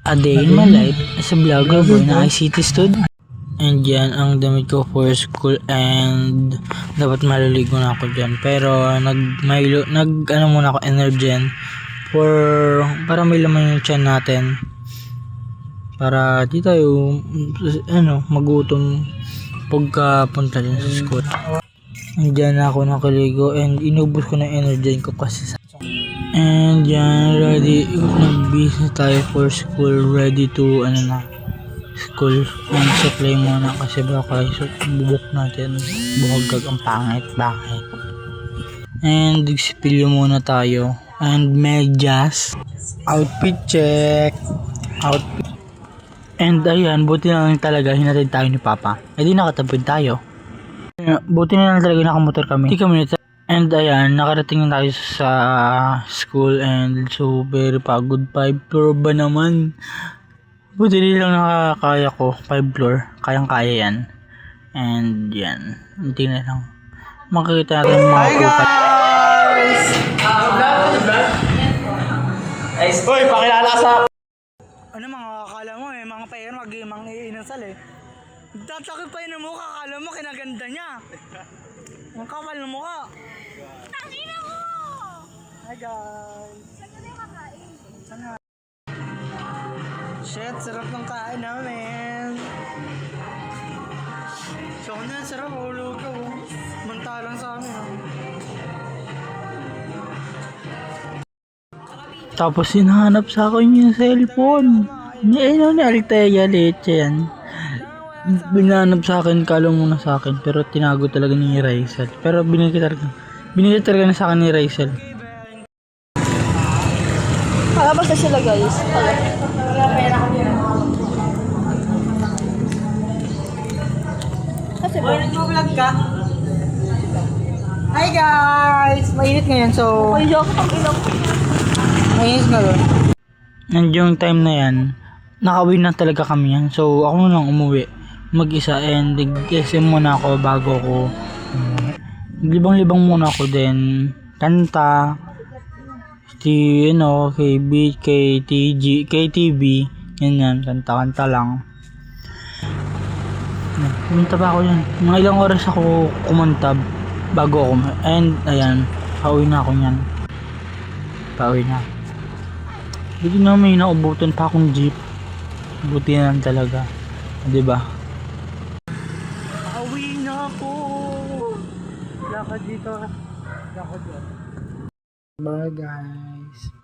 A day in my life as a vlogger boy na ICT student. And yan ang damit ko for school and dapat maliligo na ako dyan. Pero ano muna ako Energen para may laman yung tiyan natin. Para di tayo magutom pagka-punta din sa school. And dyan ako nakaligo and inubos ko na Energen ko kasi and yan, ready, nag-busy tayo for school, ready to school. And supply muna kasi baka bubuk natin buhagag ang pangit. Bakit? And explore muna tayo and medyas, outfit check, outfit. And ayan, buti na lang talaga hinatid tayo ni Papa. Eh di nakatapid tayo. Buti na lang talaga nakamotor kami. Di kami and ayan, nakarating na tayo sa school and so very pagod. 5 floor ba naman? Buti lang nakakaya ko. 5 floor, kayang-kaya yan. And yan, hindi na lang makikita natin mga kupal. Hi guys! Hoy, pakilala sa... Ano mga akala mo mga payer mag-imang iinasal Tatakip pa yun ang mukha, akala mo kinaganda niya. Ang kapal ng mukha. Tangina mo! Hi guys! Saan ka na yung kakain? Shit, sarap ng kain namin. So na, sarap, ulo ka Mantalang sa amin Tapos hinahanap sa akin yung cellphone. Ni Altea Leche yan. Binanap sa akin, kalo muna sa akin, pero tinago talaga ni Raisel. Pero binigay talaga na sa akin ni Raisel. Palabas na sila guys. Kasi ba? Nag-vlog ka? Hi guys! Mainit ngayon, so... Ay, ako pang ilaw. Mainit ngayon. And yung time na yan, nakawin na talaga kami yan. So, ako na lang umuwi mag-isa and nag-SM muna ako bago ko libang-libang muna ako din kanta KTV yan kanta lang. Kumanta pa ako yan, mga ilang oras ako kumanta bago ako and ayan, pauwi na ako yan, pauwi na. Buti na may naubutan pa akong jeep, buti na lang talaga, diba? Pauwi na ako. Lakad dito. Lakad dito. Bye guys.